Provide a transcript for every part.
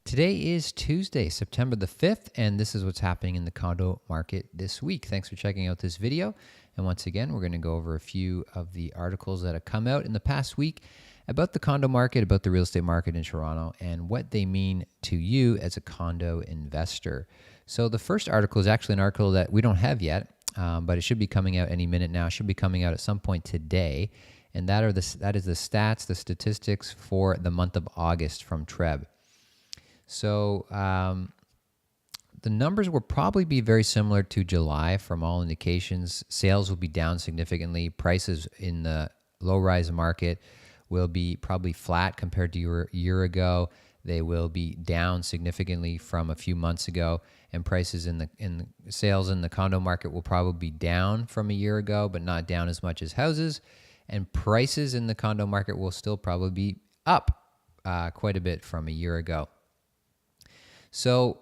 Today is Tuesday, September the 5th, and this is what's happening in the condo market this week. Thanks for checking out this video. And once again, we're going to go over a few of the articles that have come out in the past week about the condo market, about the real estate market in Toronto, and what they mean to you as a condo investor. So the first article is actually an article that we don't have yet, but it should be coming out any minute now. It should be coming out at some point today. And that is the stats, the statistics for the month of August from TREB. So the numbers will probably be very similar to July from all indications. Sales will be down significantly. Prices in the low-rise market will be probably flat compared to a year ago. They will be down significantly from a few months ago. And prices in the sales in the condo market will probably be down from a year ago, but not down as much as houses. And prices in the condo market will still probably be up quite a bit from a year ago. So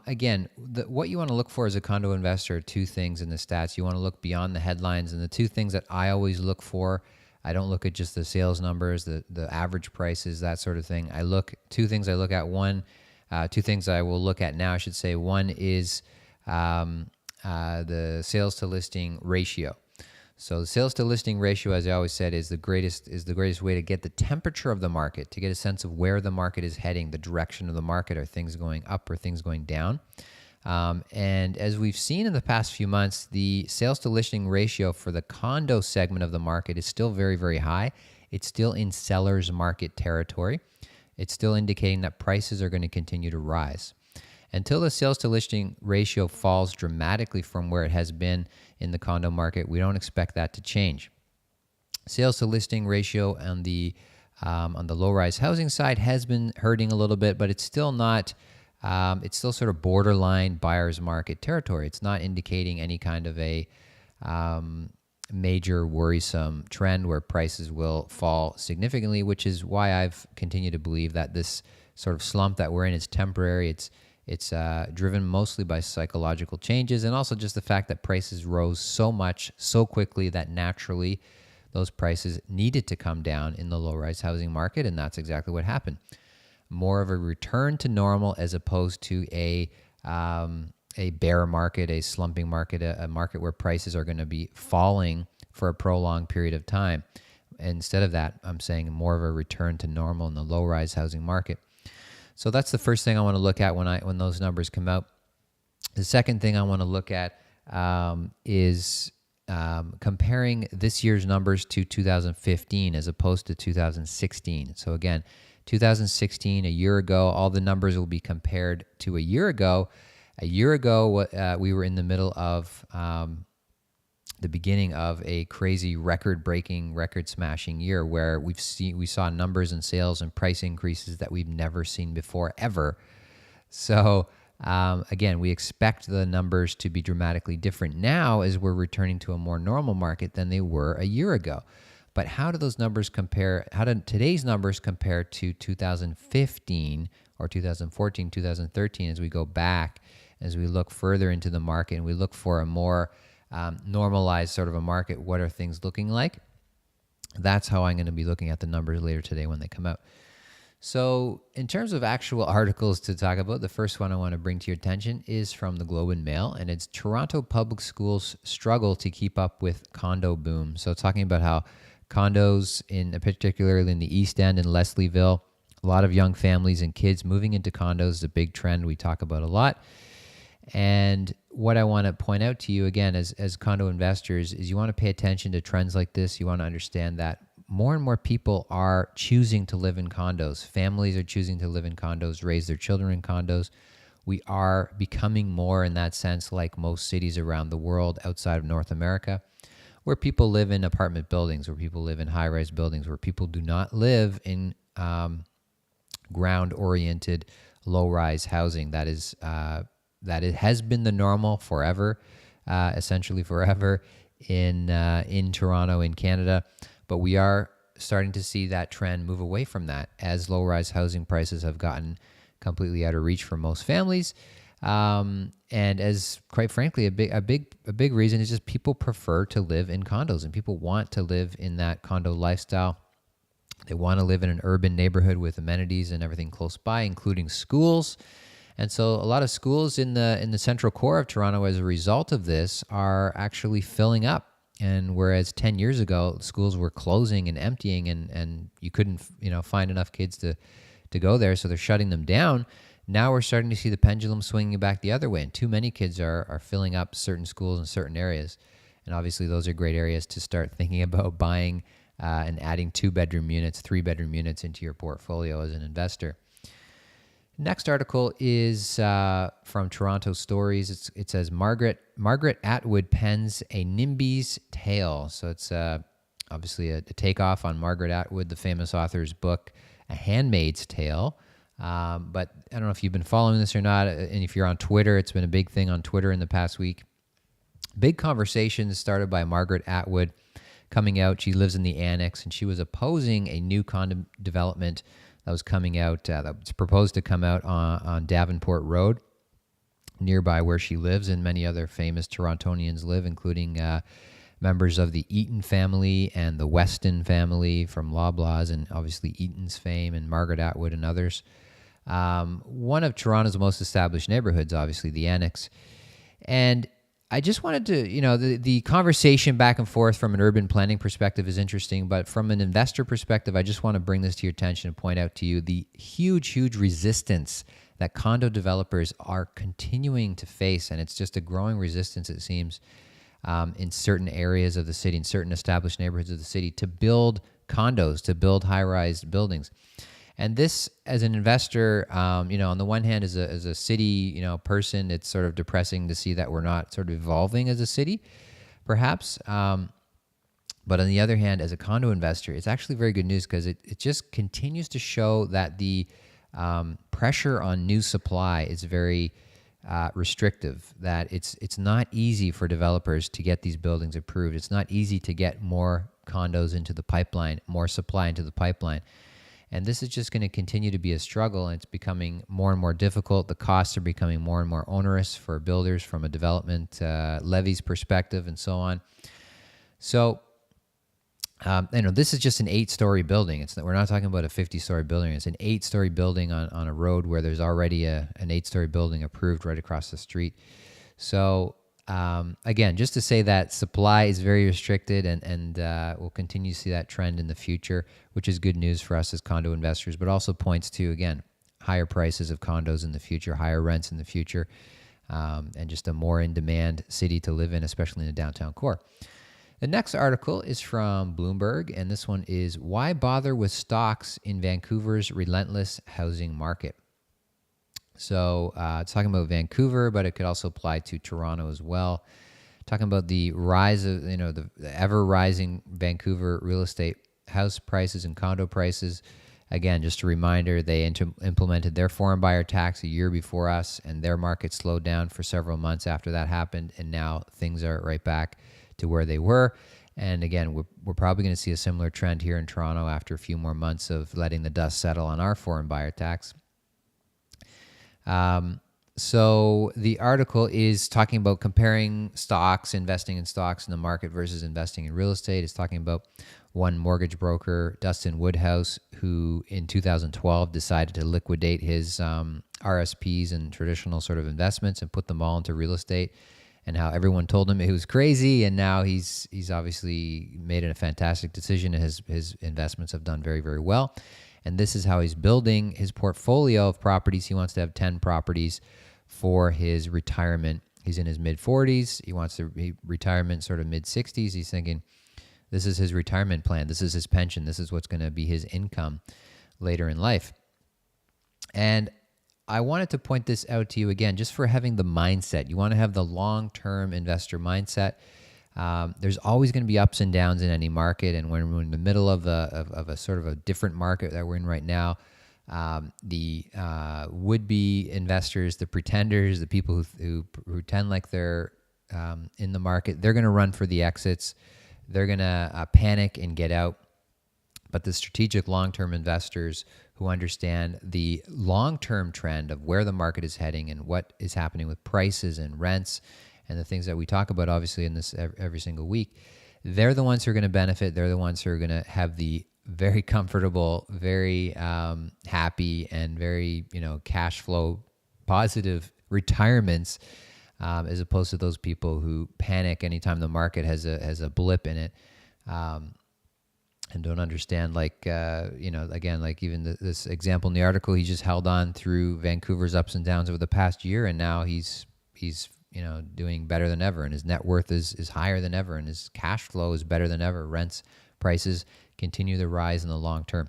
again, what you want to look for as a condo investor are two things in the stats. You want to look beyond the headlines, and the two things that I always look for, I don't look at just the sales numbers, the average prices, that sort of thing. Two things I look at. Two things I will look at now, I should say. One is the sales to listing ratio. So the sales to listing ratio, as I always said, is the greatest way to get the temperature of the market, to get a sense of where the market is heading, the direction of the market. Are things going up or things going down? And as we've seen in the past few months, the sales to listing ratio for the condo segment of the market is still very, very high. It's still in seller's market territory. It's still indicating that prices are going to continue to rise. Until the sales to listing ratio falls dramatically from where it has been in the condo market, we don't expect that to change. Sales to listing ratio on the low-rise housing side has been hurting a little bit, but it's still not. It's still sort of borderline buyer's market territory. It's not indicating any kind of a major worrisome trend where prices will fall significantly, which is why I've continued to believe that this sort of slump that we're in is temporary. It's driven mostly by psychological changes, and also just the fact that prices rose so much so quickly that naturally those prices needed to come down in the low-rise housing market, and that's exactly what happened. More of a return to normal as opposed to a bear market, a slumping market, a market where prices are going to be falling for a prolonged period of time. Instead of that, I'm saying more of a return to normal in the low-rise housing market. So that's the first thing I want to look at when those numbers come out. The second thing I want to look at is comparing this year's numbers to 2015 as opposed to 2016. So again, 2016, a year ago, all the numbers will be compared to a year ago. A year ago, we were in the middle of the beginning of a crazy record-breaking, record-smashing year where we saw numbers and sales and price increases that we've never seen before, ever. So again, we expect the numbers to be dramatically different now as we're returning to a more normal market than they were a year ago. But how do those numbers compare? How do today's numbers compare to 2015 or 2014, 2013 as we go back, as we look further into the market and we look for a more normalized sort of a market? What are things looking like? That's how I'm going to be looking at the numbers later today when they come out. So in terms of actual articles to talk about, the first one I want to bring to your attention is from the Globe and Mail, and it's Toronto Public Schools struggle to keep up with condo boom. So talking about how condos, particularly in the East End and Leslieville, a lot of young families and kids moving into condos is a big trend we talk about a lot. And what I want to point out to you again as condo investors is you want to pay attention to trends like this. You want to understand that more and more people are choosing to live in condos. Families are choosing to live in condos, raise their children in condos. We are becoming more in that sense like most cities around the world outside of North America, where people live in apartment buildings, where people live in high-rise buildings, where people do not live in ground-oriented, low-rise housing. That it has been the normal forever, essentially forever in Toronto, in Canada. But we are starting to see that trend move away from that as low-rise housing prices have gotten completely out of reach for most families. And as quite frankly, a big reason is just people prefer to live in condos, and people want to live in that condo lifestyle. They want to live in an urban neighborhood with amenities and everything close by, including schools. And so a lot of schools in the central core of Toronto, as a result of this, are actually filling up. And whereas 10 years ago, schools were closing and emptying, and you couldn't find enough kids to go there, so they're shutting them down. Now we're starting to see the pendulum swinging back the other way, and too many kids are filling up certain schools in certain areas. And obviously those are great areas to start thinking about buying and adding 2-bedroom units, 3-bedroom units into your portfolio as an investor. Next article is from Toronto Stories. It says Margaret Atwood pens a NIMBY's tale. So it's obviously a takeoff on Margaret Atwood, the famous author's book, A Handmaid's Tale. But I don't know if you've been following this or not, and if you're on Twitter, it's been a big thing on Twitter in the past week. Big conversations started by Margaret Atwood coming out. She lives in the Annex, and she was opposing a new condo development that was coming out, that was proposed to come out on Davenport Road, nearby where she lives, and many other famous Torontonians live, including members of the Eaton family and the Weston family from Loblaws, and obviously Eaton's fame, and Margaret Atwood and others. One of Toronto's most established neighborhoods, obviously, the Annex. And I just wanted to, the conversation back and forth from an urban planning perspective is interesting, but from an investor perspective, I just want to bring this to your attention and point out to you the huge, huge resistance that condo developers are continuing to face. And it's just a growing resistance, it seems, in certain areas of the city, in certain established neighborhoods of the city, to build condos, to build high-rise buildings. And this, as an investor, on the one hand, as a city, person, it's sort of depressing to see that we're not sort of evolving as a city, perhaps. But on the other hand, as a condo investor, it's actually very good news, because it just continues to show that the pressure on new supply is very restrictive, that it's not easy for developers to get these buildings approved. It's not easy to get more condos into the pipeline, more supply into the pipeline. And this is just going to continue to be a struggle, and it's becoming more and more difficult. The costs are becoming more and more onerous for builders from a development levies perspective and so on. So, this is just an 8-story building. We're not talking about a 50-story building. It's an 8-story building on a road where there's already an 8-story building approved right across the street. So, again, just to say that supply is very restricted, and we'll continue to see that trend in the future, which is good news for us as condo investors, but also points to, again, higher prices of condos in the future, higher rents in the future, and just a more in-demand city to live in, especially in the downtown core. The next article is from Bloomberg, and this one is Why Bother with Stocks in Vancouver's Relentless Housing Market? So it's talking about Vancouver, but it could also apply to Toronto as well. Talking about the rise of, the ever-rising Vancouver real estate house prices and condo prices. Again, just a reminder, they implemented their foreign buyer tax a year before us, and their market slowed down for several months after that happened, and now things are right back to where they were. And again, we're probably going to see a similar trend here in Toronto after a few more months of letting the dust settle on our foreign buyer tax. So the article is talking about comparing stocks, investing in stocks in the market versus investing in real estate. It's talking about one mortgage broker, Dustin Woodhouse, who in 2012 decided to liquidate his RSPs and traditional sort of investments and put them all into real estate, and how everyone told him it was crazy. And now he's obviously made a fantastic decision, and his investments have done very, very well. And this is how he's building his portfolio of properties. He wants to have 10 properties for his retirement. He's in his mid-40s. He wants to retirement sort of mid-60s. He's thinking this is his retirement plan. This is his pension. This is what's going to be his income later in life. And I wanted to point this out to you again, just for having the mindset. You want to have the long-term investor mindset. There's always going to be ups and downs in any market, and when we're in the middle of a sort of a different market that we're in right now, the would-be investors, the pretenders, the people who pretend like they're in the market, they're going to run for the exits. They're going to panic and get out. But the strategic long-term investors who understand the long-term trend of where the market is heading and what is happening with prices and rents and the things that we talk about, obviously, in this every single week. They're the ones who are going to benefit. They're the ones who are going to have the very comfortable, very happy, and very, cash flow positive retirements, as opposed to those people who panic anytime the market has a blip in it, and don't understand. Again, like even this example in the article, he just held on through Vancouver's ups and downs over the past year, and now he's doing better than ever, and his net worth is higher than ever, and his cash flow is better than ever. Rents, prices continue to rise in the long term.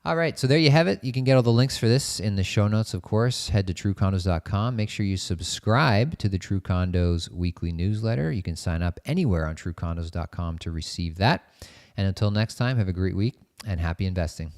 All right, so there you have it. You can get all the links for this in the show notes, of course. Head to truecondos.com. Make sure you subscribe to the True Condos weekly newsletter. You can sign up anywhere on truecondos.com to receive that. And until next time, have a great week and happy investing.